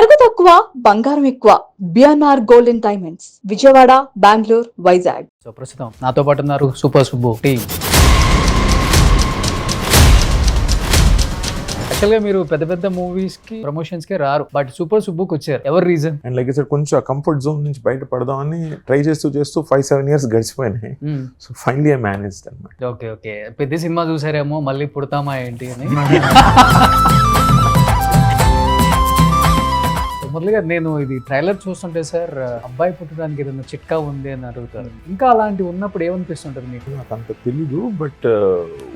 నగదు తక్కువ బంగారం ఎక్కువ. BNR golden diamonds, Vijayawada, Bengaluru, Vizag. So ప్రస్తుతం నాతో పాటు ఉన్నారు సూపర్ సుబ్బు టీమ్. యాక్చువల్గా మీరు పెద్ద పెద్ద మూవీస్కి ప్రమోషన్స్కే రారు, బట్ సూపర్ సుబ్బుకి వచ్చారు. ఎవరు రీజన్? అండ్ లైక్ సార్ కొంచెం కంఫర్ట్ జోన్ నుంచి బయట పడదామని ట్రై చేస్తూ 5-7 years గడిచిపోయినాయి. సో ఫైనలీ ఐ మేనేజ్డ్ అన్నమాట. ఓకే ఓకే, పెద్ద సినిమా చూసారేమో మళ్ళీ పుడతామా ఏంటి అని. మొదలుగా నేను ఇది ట్రైలర్ చూస్తుంటే సార్, అబ్బాయి పుట్టడానికి ఏదైనా చిట్కా ఉంది అని అడుగుతారు. ఇంకా అలాంటివి ఉన్నప్పుడు ఏమనిపిస్తుంటుంది మీకు? నాకు అంత తెలీదు, బట్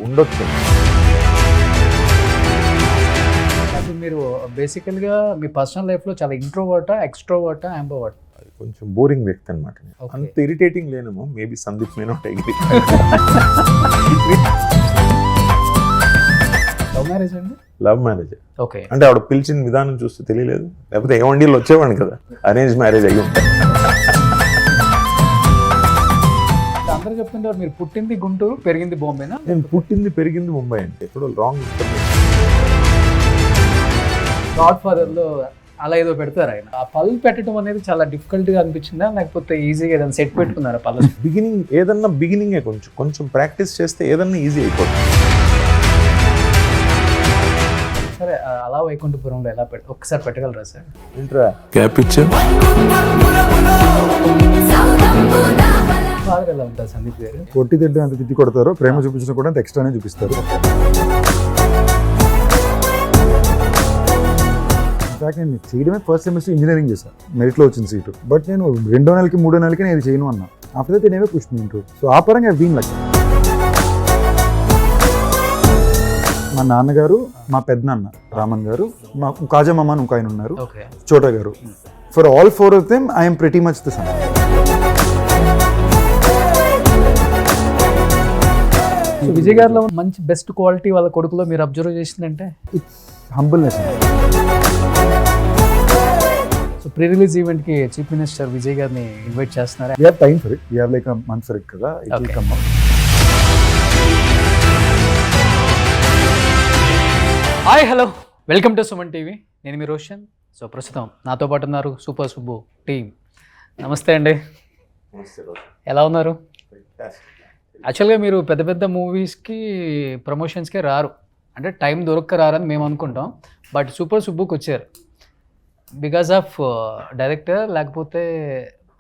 ఉండొచ్చు. అసలు మీరు బేసికల్గా మీ పర్సనల్ లైఫ్లో చాలా ఇంట్రోవర్టా, ఎక్స్ట్రోవర్టా, అంబోవర్ట్? కొంచెం బోరింగ్ వ్యక్తి అనమాట. అంత ఇరిటేటింగ్ లేనేమో, maybe Sandeep may not agree. Love marriage అండి? Love marriage. ఓకే, అంటే ఆవిడ పిలిచిన విధానం చూస్తే తెలియలేదు, లేకపోతే ఏ వండీలు వచ్చేవాడిని కదా. అరేంజ్ మ్యారేజ్ అయ్యి ఉంటాయి. అందరూ చెప్తుంటారు మీరు పుట్టింది గుంటూరు, పెరిగింది బాంబేనా? నేను పుట్టింది పెరిగింది ముంబై అంటే ఎక్కడో రాంగ్. గాడ్ ఫాదర్లో అలా ఏదో పెడతారు ఆయన. ఆ పళ్ళు పెట్టడం అనేది చాలా డిఫికల్ట్గా అనిపించిందా, లేకపోతే ఈజీగా ఏదైనా సెట్ పెట్టుకున్నారా పళ్ళు? బిగినింగ్ ఏదన్నా బిగినింగే కొంచెం ప్రాక్టీస్ చేస్తే ఏదన్నా ఈజీ అయిపోతుంది. సరే, అలా వైకుంఠపురంలో ఎలా ఒక్కసారి పెట్టగలరా సార్? ఏంట్రా క్యాప్ ఇచ్చా? ఫాదర్ ఎలా ఉంటారు సందీప్ గారు? కొట్టి తిట్టి అంత తిట్టి కొడతారు, ప్రేమ చూపించిన కూడా అంత ఎక్స్ట్రానే చూపిస్తారు. ఇన్ఫాక్ట్ నేను చేయడమే ఫస్ట్ సెమిస్టర్ ఇంజనీరింగ్ చేశాను, మెరిట్లో వచ్చిన సీటు. బట్ నేను 2వ నెలకి 3వ నెలకి నేను ఇది చేయను అన్నా. ఆఫ్టర్ దట్ నేనే పుష్ మీ ఇంటూ. సో ఆ పరంగా బీన్ లక్. మా నాన్నగారు, మా పెద్దనాన్న రామన్ గారు, మా కాజమ్మ అని ఒక ఆయన ఉన్నారు, Chota garu. For all 4 of them I'm pretty much the son. Vijay గారిలో మంచి బెస్ట్ క్వాలిటీ వాళ్ళ కొడుకులో మీరు అబ్జర్వ్ చేసిందంటే? It's humbleness. So pre release ఈవెంట్కి చీఫ్ మినిస్టర్ విజయ్ గారిని ఇన్వైట్ చేస్తున్నారా? We have time for it. We have like a month for it కదా. It will come out. Hi, hello, welcome to Suman TV. నేను మీ Roshan. So ప్రస్తుతం నాతో పాటు ఉన్నారు సూపర్ సుబ్బు టీమ్. నమస్తే అండి, ఎలా ఉన్నారు? యాక్చువల్గా మీరు పెద్ద పెద్ద మూవీస్కి ప్రమోషన్స్కే రారు, అంటే టైం దొరక్క రారని మేము అనుకుంటాం, బట్ సూపర్ సుబ్బుకి వచ్చారు. బికాస్ ఆఫ్ డైరెక్టర్, లేకపోతే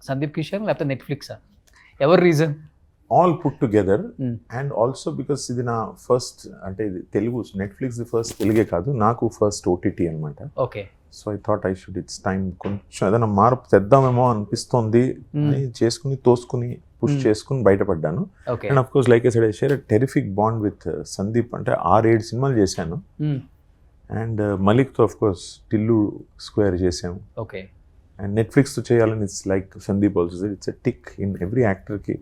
సందీప్ కిషన్, లేకపోతే నెట్ఫ్లిక్సా? ఎవరు reason? All put together. And also because ఇది నా ఫస్ట్, అంటే ఇది తెలుగు నెట్ఫ్లిక్స్ ఫస్ట్ తెలుగే కాదు, నాకు ఫస్ట్ ఓటీటీ అనమాట. Okay. So I thought it's time కొంచెం ఏదైనా మార్పు తెద్దామేమో అనిపిస్తోంది అని చేసుకుని తోసుకుని పుష్ చేసుకుని బయటపడ్డాను. And of course like I said, I share a terrific bond with Sandeep. అంటే 6-7 సినిమాలు చేశాను. అండ్ మలిక్తో అఫ్ కోర్స్ టిల్లు స్క్వేర్ చేసాము. ఓకే. అండ్ నెట్ఫ్లిక్స్తో చేయాలని it's like Sandeep also, it's a tick in every యాక్టర్కి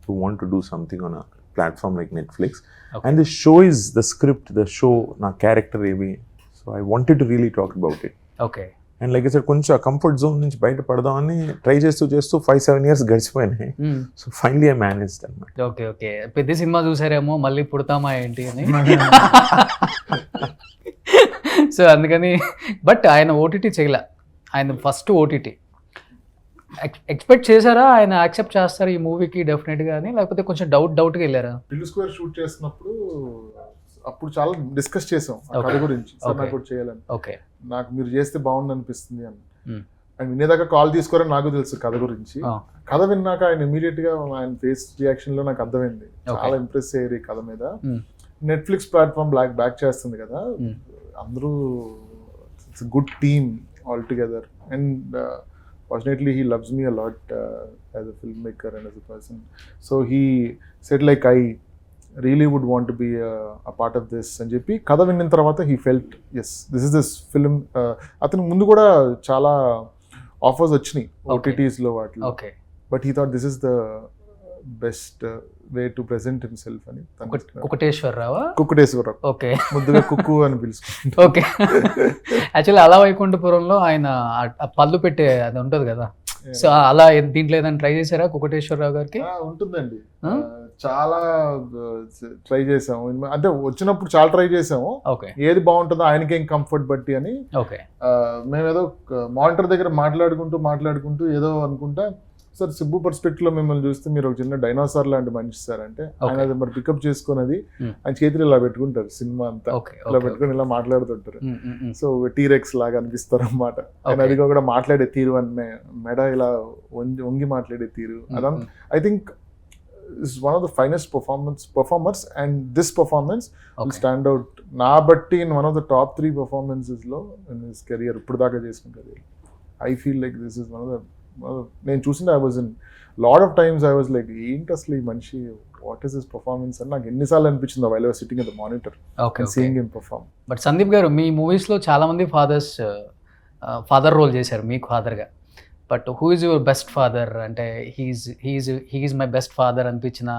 to want to do something on a platform like Netflix. And the show is the script, the show నా character ఏమి. So I wanted to really talk about it. Okay. And like sir కొంచెం comfort zone నుంచి బయట పడదామని try చేస్తూ 5-7 years గడిచిపోయినాయి. So finally I managed అన్నమాట. Okay okay, పెద్ద సినిమా చూసారేమో మళ్ళీ పుడతామా ఏంటి అని. సో అందుకని, బట్ ఆయన ఓటీటీ చేయలే, ఆయన ఫస్ట్ ఓటీటీ. ఎక్స్పెక్ట్ చేశారా ఆయన యాక్సెప్ట్ చేస్తారు ఈ మూవీకి డెఫినెట్గా అని, లేకపోతే కొంచెం డౌట్గా వెళ్ళారా? టిల్లు స్క్వేర్ షూట్ చేసినప్పుడు అప్పుడు చాలా డిస్కస్ చేసాం కథ గురించి, సార్ నాకు కూడా చేయాలని. ఓకే. నాకు మీరు చేస్తే బాగుంది అనిపిస్తుంది అని. అండ్ వినేదాకా కాల్ తీసుకోరని నాకు తెలుసు కథ గురించి. కథ విన్నాక ఆయన ఇమీడియట్ గా ఆయన ఫేస్ రియాక్షన్ లో నాకు అర్థమైంది, చాలా ఇంప్రెస్ అయ్యారు ఈ కథ మీద. నెట్ఫ్లిక్స్ ప్లాట్ఫామ్ బ్యాక్ చేస్తుంది కదా, అందరూ it's good team all together. And fortunately he loves me a lot as a filmmaker and as a person. So he said like I really would want to be a part of this అని చెప్పి కథ విన్న తర్వాత he felt yes, this is this film. అతను ముందు కూడా చాలా offers వచ్చినాయి ఓటీటీస్ లో వాటిలో. Okay. But he thought this is the best way to present himself అని. కుకుటేశ్వరరావా? కుకుటేశ్వరరావు. ఓకే. ముద్దుగా కుక్కు అని పిలుచుకుంటారు. ఓకే. యాక్చువల్లీ అలా వైకుంఠపురంలో ఆయన పళ్ళు పెట్టే అది ఉంటుంది కదా, సో అలా దీంట్లో ఏదైనా ట్రై చేశారా కుకుటేశ్వరరావు గారికి? ఉంటుందండి, చాలా ట్రై చేసాము, అంటే వచ్చినప్పుడు చాలా ట్రై చేసాము, ఓకే ఏది బాగుంటుందో ఆయనకి ఏం కంఫర్ట్ బట్టి అని. ఓకే మేము ఏదో మానిటర్ దగ్గర మాట్లాడుకుంటూ ఏదో అనుకుంటా, సార్ సిబ్బు పర్స్పెక్టివ్ లో మిమ్మల్ని చూస్తే మీరు ఒక చిన్న డైనోసార్ లాంటి మనిషి సార్ అంటే, ఆయన అది మరి పికప్ చేసుకున్నది ఆయన చేతులు ఇలా పెట్టుకుంటారు, సినిమా అంతా ఇలా పెట్టుకుని ఇలా మాట్లాడుతుంటారు. సో టీరెక్స్ లాగా అనిపిస్తారు అన్నమాట. ఆయన అది కూడా మాట్లాడే తీరు, అనే మెడ ఇలా వంగి మాట్లాడే తీరు, అదంతా I think is one of the finest performers, and this performance will stand out na batti in one of the top 3 performances lo in his career, ippudu daaka chesina career. I feel like this is one of the నేను చూసిన, I was in lot of times I was like ఏంటి అసలు ఈ మనిషి, what is his performance అని నాకు ఎన్నిసార్లు అనిపించింది while I was sitting at the monitor and seeing him perform. But Sandeep garu, మీ మూవీస్లో చాలామంది ఫాదర్ రోల్ చేశారు, మీకు ఫాదర్గా. But who is your best father అంటే, హీఈస్ మై బెస్ట్ ఫాదర్ అనిపించిన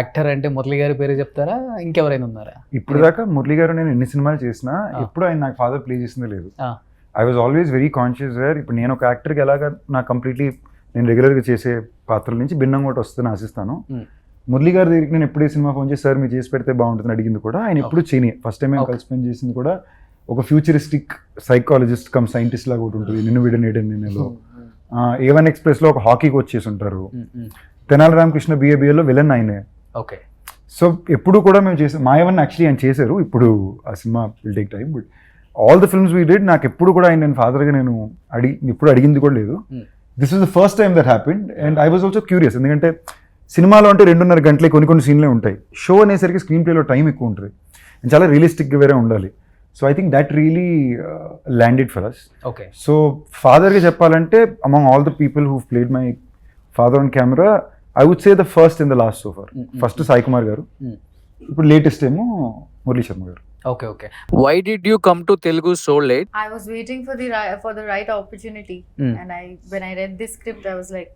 యాక్టర్ అంటే మురళి గారి పేరు చెప్తారా, ఇంకెవరైనా ఉన్నారా? ఇప్పుడు దాకా మురళి గారు నేను ఎన్ని సినిమాలు చేసినా ఎప్పుడు ఆయన నాకు ఫాదర్ ప్లే చేసింది లేదు. I was always very conscious where ఇప్పుడు నేను ఒక యాక్టర్కి ఎలాగా నాకు కంప్లీట్లీ నేను రెగ్యులర్గా చేసే పాత్రల నుంచి భిన్నంగా ఒకటి వస్తుందని ఆశిస్తాను. మురళి గారి దగ్గరికి నేను ఎప్పుడే సినిమా ఫోన్ చేసి సార్ మీరు చేసి పెడితే బాగుంటుందని అడిగింది కూడా ఆయన ఎప్పుడు చేయని. ఫస్ట్ టైం మేము కలిసి పని చేసింది కూడా ఒక ఫ్యూచరిస్టిక్ సైకాలజిస్ట్ కమ్ సైంటిస్ట్ లాగా ఒకటి ఉంటుంది, నిన్ను విడనేయడం నేనేలో. A1 ఎక్స్ప్రెస్లో ఒక హాకీ కోచ్ చేసి ఉంటారు. తెనాలి రామకృష్ణ బిఏలో విలన్ ఆయనే. ఓకే. సో ఎప్పుడు కూడా మేము చేసాం. మాయవన్ యాక్చువల్లీ ఆయన చేశారు, ఇప్పుడు ఆ cinema will take time. But all the films we did నాకు ఎప్పుడు కూడా ఆయన నేను ఫాదర్గా నేను ఎప్పుడు అడిగింది కూడా లేదు. This is the first time that happened and I was also curious. ఎందుకంటే సినిమాలో అంటే 2.5 గంటలే కొన్ని సీన్లే ఉంటాయి. షో అనేసరికి స్క్రీన్ ప్లేలో టైం ఎక్కువ ఉంటుంది, చాలా రియలిస్టిక్గా వేరే ఉండాలి. So I think that really landed for us. Okay. So ఫాదర్గా చెప్పాలంటే among all the people who played my father on camera I would say the first and the last so far. First Sai Kumar garu, ఇప్పుడు latest ఏమో మురళీ శర్మ గారు. Okay, okay. Why did you come to Telugu so late? I was waiting for the right opportunity, and when I read this script, I was like,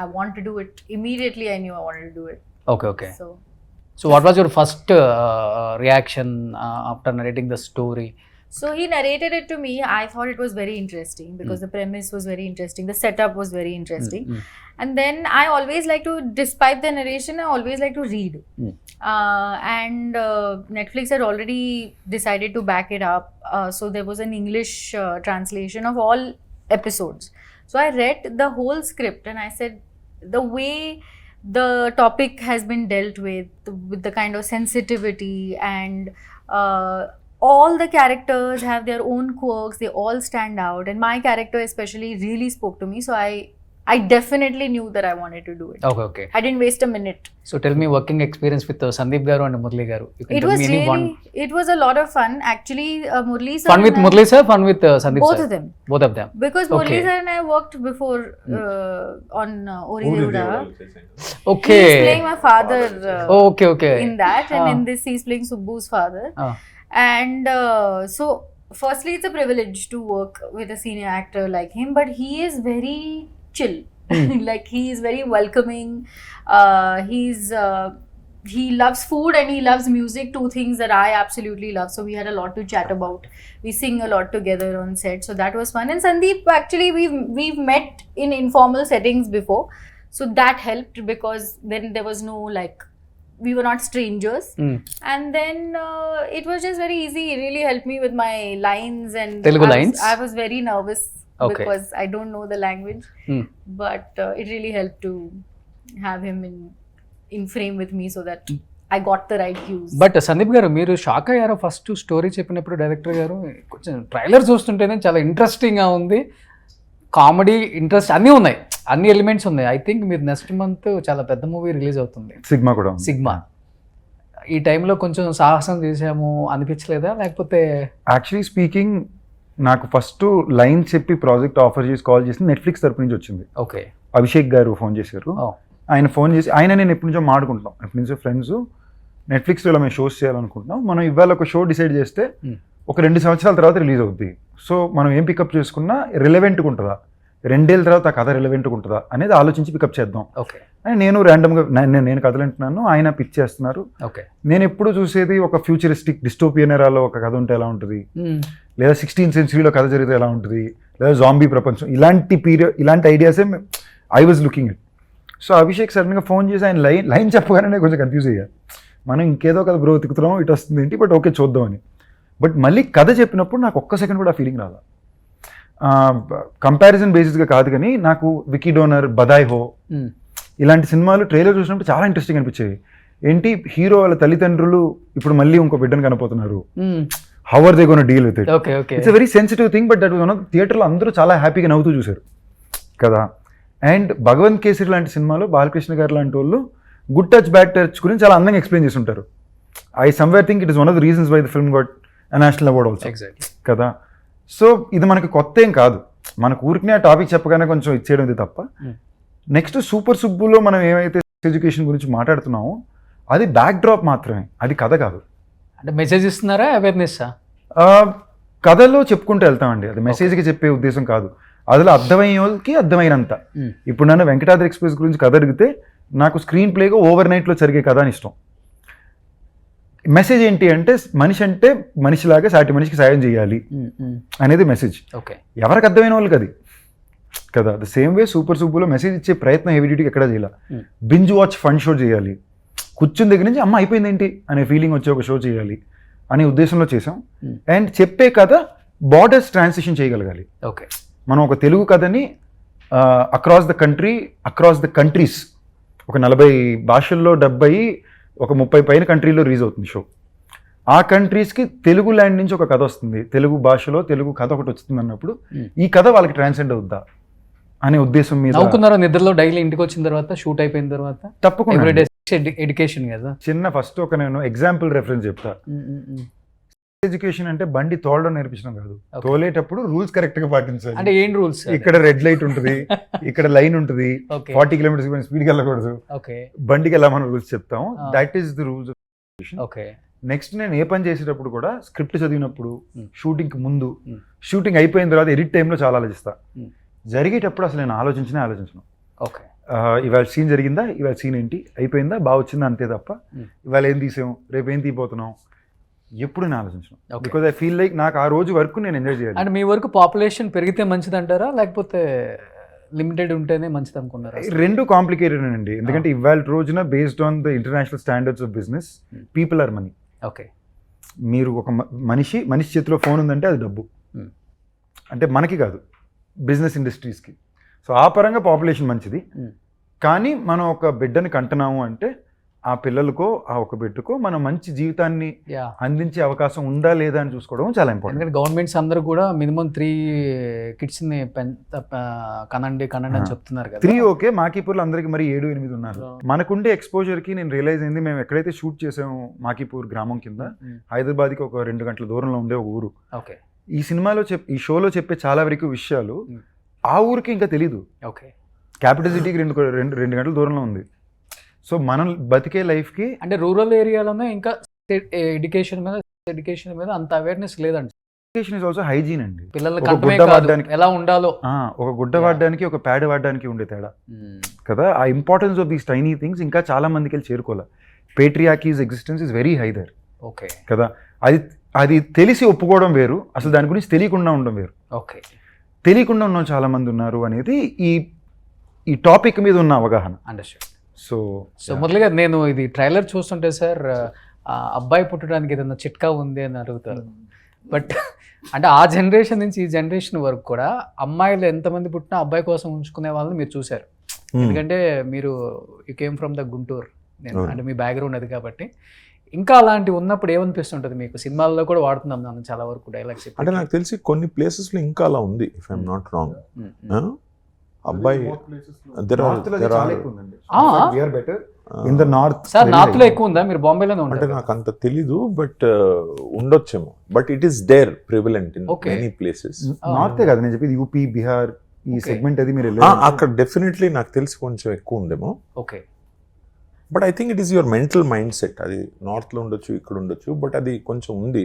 I want to do it. Immediately, I knew I wanted to do it. Okay, okay. So what was your first reaction after narrating the story? So he narrated it to me. I thought it was very interesting because the premise was very interesting. The setup was very interesting. And then I always like to, despite the narration, I always like to read. And Netflix had already decided to back it up. So there was an English translation of all episodes. So I read the whole script and I said, the way the topic has been dealt with the kind of sensitivity and all the characters have their own quirks, they all stand out, and my character especially really spoke to me. So I definitely knew that I wanted to do it. Okay, okay. I didn't waste a minute. So tell me working experience with Sandeep garu and Murli garu. It was really, it was a lot of fun. Actually, Murli sir. Fun with Murli sir, fun with Sandeep both sir? of them. Both of them. Because Murli sir and I worked before on Ori Devda. Okay. He's playing my father Okay, okay. in that, and in this he's playing Subbu's father. And so firstly it's a privilege to work with a senior actor like him, but he is very chill. Like he is very welcoming. He loves food and he loves music, two things that I absolutely love. So we had a lot to chat about. We sing a lot together on set, so that was fun. And Sandeep, actually we've met in informal settings before, so that helped because then there was no like, we were not strangers. And then it was just very easy. He really helped me with my lines and Telugu lines. I was very nervous. Okay. Because I don't know the language, but it really helped to have him in frame with me so that I got the right cues. But Sandeep గారు, మీరు shock అయ్యారో first story చెప్పినప్పుడు? Director గారు కొంచెం trailer చూస్తుంటేనే చాలా ఇంట్రెస్టింగ్గా ఉంది, కామెడీ, ఇంట్రెస్ట్ అన్నీ ఉన్నాయి, అన్ని ఎలిమెంట్స్ ఉన్నాయి. ఐ థింక్ మీరు నెక్స్ట్ మంత్ చాలా పెద్ద మూవీ రిలీజ్ అవుతుంది, సిగ్మా కూడా. సిగ్మా. ఈ టైంలో కొంచెం సాహసం చేసాము అనిపించలేదా? లేకపోతే యాక్చువల్లీ స్పీకింగ్ నాకు ఫస్ట్ లైన్ చెప్పి ప్రాజెక్ట్ ఆఫర్ చేసి కాల్ చేసి నెట్ఫ్లిక్స్ తరపు నుంచి వచ్చింది. ఓకే. అభిషేక్ గారు ఫోన్ చేశారు. ఆయన ఫోన్ చేసి, ఆయన నేను ఎప్పటి నుంచో మాట్లాడుకుంటున్నాం, ఎప్పటి నుంచో ఫ్రెండ్స్, నెట్ఫ్లిక్స్లో ఇలా మేము షోస్ చేయాలనుకుంటున్నాం, మనం ఇవాళ ఒక షో డిసైడ్ చేస్తే ఒక 2 సంవత్సరాల తర్వాత రిలీజ్ అవుద్ది. సో మనం ఏం పికప్ చేసుకున్నా రిలవెంట్గా ఉంటుందా, 2 ఏళ్ళ తర్వాత ఆ కథ రిలవెంట్గా ఉంటుందా అనేది ఆలోచించి పికప్ చేద్దాం. ఓకే. అని నేను ర్యాండమ్గా నేను కథలు అంటున్నాను, ఆయన పిచ్ చేస్తున్నారు. ఓకే. నేను ఎప్పుడు చూసేది ఒక ఫ్యూచరిస్టిక్ డిస్టోపియన్ ఎరాలో ఒక కథ ఉంటే ఎలా ఉంటుంది, లేదా 16th century కథ జరిగితే ఎలా ఉంటుంది, లేదా జాంబీ ప్రపంచం, ఇలాంటి పీరియడ్, ఇలాంటి ఐడియాసే I was looking it. So Abhishek సడన్గా ఫోన్ చేసి ఆయన లైన్ చెప్పగానే కొంచెం కన్ఫ్యూజ్ అయ్యా. మనం ఇంకేదో కథ బ్రో తిక్కుతున్నాం, ఇటు వస్తుంది ఏంటి, బట్ ఓకే చూద్దామని. బట్ మళ్ళీ కథ చెప్పినప్పుడు నాకు ఒక్క సెకండ్ కూడా ఆ ఫీలింగ్ రాదా. కంపారిజన్ బేసిస్గా కాదు కానీ నాకు వికీ డోనర్, బదాయ్ హో ఇలాంటి సినిమాలు ట్రైలర్ చూసినప్పుడు చాలా ఇంట్రెస్టింగ్ అనిపించేవి. ఏంటి హీరో వాళ్ళ తల్లిదండ్రులు ఇప్పుడు మళ్ళీ ఇంకో బిడ్డను కనపోతున్నారు, how are they gonna deal with it. It's a very sensitive thing, but that was one of థియేటర్లో అందరూ చాలా హ్యాపీగా నవ్వుతూ చూశారు కదా. అండ్ భగవంత్ కేసరి లాంటి సినిమాలో బాలకృష్ణ గారు లాంటి వాళ్ళు గుడ్ టచ్ బ్యాడ్ టచ్ గురించి చాలా అందంగా ఎక్స్ప్లెయిన్ చేసి ఉంటారు. I somewhere think it is one of the reasons why the film got a national award also కదా. సో ఇది మనకి కొత్త ఏం కాదు, మనకు ఊరికనే ఆ టాపిక్ చెప్పగానే కొంచెం ఇచ్చేయడం ఇది తప్ప. నెక్స్ట్ సూపర్ సుబ్బులో మనం ఏమైతే ఎడ్యుకేషన్ గురించి మాట్లాడుతున్నామో అది బ్యాక్ డ్రాప్ మాత్రమే, అది కథ కాదు. అంటే మెసేజ్ ఇస్తున్నారా, అవేర్నెస్? కథలో చెప్పుకుంటూ వెళ్తామండి, అది మెసేజ్కి చెప్పే ఉద్దేశం కాదు. అందులో అర్థమయ్యే వాళ్ళకి అర్థమైనంత. ఇప్పుడు నన్ను వెంకటాద్రి ఎక్స్ప్రెస్ గురించి కథ అడిగితే నాకు స్క్రీన్ ప్లేగా ఓవర్ నైట్లో జరిగే కథ అని ఇష్టం. మెసేజ్ ఏంటి అంటే మనిషి అంటే మనిషిలాగా సాటి మనిషికి సాయం చేయాలి అనేది మెసేజ్. ఎవరికి అర్థమైన వాళ్ళకి అది కదా. ద సేమ్ వే సూపర్ సుబ్బులో మెసేజ్ ఇచ్చే ప్రయత్నం హెవీ డ్యూటీకి ఎక్కడా చేయాలి. బింజ్ వాచ్ ఫన్ షో చేయాలి, కూర్చుని దగ్గర నుంచి అమ్మ అయిపోయింది ఏంటి అనే ఫీలింగ్ వచ్చే ఒక షో చేయాలి అనే ఉద్దేశంలో చేసాం. అండ్ చెప్పే కథ బార్డర్స్ ట్రాన్సిషన్ చేయగలగాలి. ఓకే, మనం ఒక తెలుగు కథని across the country, across the countries, ఒక 40 భాషల్లో 70, ఒక 30 పైన కంట్రీలో రిలీజ్ అవుతుంది షో. ఆ కంట్రీస్కి తెలుగు ల్యాండ్ నుంచి ఒక కథ వస్తుంది, తెలుగు భాషలో తెలుగు కథ ఒకటి వస్తుంది అన్నప్పుడు ఈ కథ వాళ్ళకి ట్రాన్సెండ్ అవుద్దా అనే ఉద్దేశం మీద. నవ్వుకున్నారా నిద్రలో డైలీ ఇంటికి వచ్చిన తర్వాత, షూట్ అయిపోయిన తర్వాత? తప్పకుండా. ఎడ్యుకేషన్ కదా చిన్న ఫస్ట్ ఒక నేను ఎగ్జాంపుల్ రెఫరెన్స్ చెప్తా. ఎడ్యుకేషన్ అంటే బండి తోలడం నేర్పించడం కాదు, తోలేటప్పుడు రూల్స్ కరెక్ట్ గా పాటించాలి. అంటే ఏం రూల్స్? ఇక్కడ రెడ్ లైట్ ఉంటుంది, ఇక్కడ లైన్ ఉంటుంది, 40 కిలోమీటర్స్ స్పీడ్కి వెళ్ళకూడదు, బండికి ఎలా మనం రూల్స్ చెప్తాము. That is the rules of education. Next నేను ఏ పని చేసేటప్పుడు కూడా స్క్రిప్ట్ చదివినప్పుడు, షూటింగ్కి ముందు, షూటింగ్ అయిపోయిన తర్వాత ఎడిట్ టైంలో చాలా ఆలోచిస్తా. జరిగేటప్పుడు అసలు నేను ఆలోచించను. ఇవాళ సీన్ జరిగిందా, ఇవాళ సీన్ ఏంటి, అయిపోయిందా, బాగా వచ్చిందా, అంతే తప్ప ఇవాళ ఏం తీసాం, రేపు ఏం తీయబోతున్నాం ఎప్పుడు నేను ఆలోచించను. బికాజ్ ఐ ఫీల్ లైక్ నాకు ఆ రోజు వరకు నేను ఎంజాయ్ చేయాలి. అంటే మీ వరకు పాపులేషన్ పెరిగితే మంచిది అంటారా, లేకపోతే లిమిటెడ్ ఉంటేనే మంచిది అనుకున్నారా? రెండు కాంప్లికేటెడ్ అండి. ఎందుకంటే ఇవాళ రోజున based on the international standards of business, people are money. Okay, మీరు ఒక మనిషి చేతిలో ఫోన్ ఉందంటే అది డబ్బు. అంటే మనకి కాదు, బిజినెస్ ఇండస్ట్రీస్కి. సో ఆ పరంగా పాపులేషన్ మంచిది. కానీ మనం ఒక బిడ్డని కంటున్నాము అంటే ఆ పిల్లలకో ఆ ఒక బిడ్డకో మనం మంచి జీవితాన్ని అందించే అవకాశం ఉందా లేదా అని చూసుకోవడం చాలా ఇంపార్టెంట్. ఎందుకంటే గవర్నమెంట్స్ అందరూ కూడా మినిమం 3 కిడ్స్ని కనండి అని చెప్తున్నారు కదా. 3 ఓకే, మాకీపూర్లో అందరికి మరి 7-8 ఉన్నారు. మనకుండే ఎక్స్పోజర్కి నేను రియలైజ్ అయింది, మేము ఎక్కడైతే షూట్ చేసాము మాకీపూర్ గ్రామం కింద, హైదరాబాద్కి ఒక 2 గంటల దూరంలో ఉండే ఒక ఊరు. ఓకే, ఈ సినిమాలో ఈ షోలో చెప్పే చాలా వరకు విషయాలు ఆ ఊరికి ఇంకా తెలీదు. ఓకే, క్యాపిటల్ సిటీకి 2 గంటల దూరంలో ఉంది. సో మనం బతికే లైఫ్కి అంటే రూరల్ ఏరియాలోనే ఇంకా ఎడ్యుకేషన్ మీద అంత అవేర్నెస్ లేదండి. ఎడ్యుకేషన్ ఇస్ ఆల్సో హైజీన్ అండి. పిల్లలకి ఎలా ఉండాలో, ఒక గుడ్డ వాడడానికి ఒక ప్యాడ్ వాడడానికి ఉండే తేడా కదా. ఆ importance of these tiny things ఇంకా చాలా మందికి వెళ్ళి చేరుకోవాలి. Patriarchy's existence is very high there. Okay కదా. అది తెలిసి ఒప్పుకోవడం వేరు, అసలు దాని గురించి తెలియకుండా ఉండడం వేరు. ఓకే, తెలియకుండా ఉన్న చాలా మంది ఉన్నారు అనేది ఈ టాపిక్ మీద ఉన్న అవగాహన. అండర్స్టాండ్. సో మురళిగా నేను ఇది ట్రైలర్ చూస్తుంటే సార్, అబ్బాయి పుట్టడానికి ఏదైనా చిట్కా ఉంది అని అడుగుతారు. బట్ అంటే ఆ జనరేషన్ నుంచి ఈ జనరేషన్ వరకు కూడా అమ్మాయిలు ఎంతమంది పుట్టినా అబ్బాయి కోసం ఉంచుకునే వాళ్ళని మీరు చూశారు. ఎందుకంటే మీరు you came from the Guntur, అంటే మీ బ్యాక్గ్రౌండ్ అది కాబట్టి. ఇంకా అలాంటివి ఉన్నప్పుడు ఏమనిపిస్తుంటుంది మీకు? సినిమాల్లో కూడా వాడుతున్నాం నన్ను చాలా వరకు డైలాగ్స్. అంటే నాకు తెలిసి కొన్ని ప్లేసెస్లో ఇంకా అలా ఉంది, ఇఫ్ ఐఎమ్ నాట్ రాంగ్. అబ్బాయి నార్త్ లో ఎక్కువ ఉందా? మీరు బాంబేలోనే ఉంటారు. అంటే నాకు అంత తెలీదు, బట్ ఉండొచ్చేమో. But it is there prevalent in many places. నార్తే కదా నేను చెప్పేది, యూపీ, బీహార్ ఈ సెగ్మెంట్ అది మీరు అక్కడ డెఫినెట్లీ నాకు తెలిసి కొంచెం ఎక్కువ ఉందేమో. Okay, but I think it is your mental mind set. అది నార్త్లో ఉండొచ్చు, ఇక్కడ ఉండొచ్చు, బట్ అది కొంచెం ఉంది.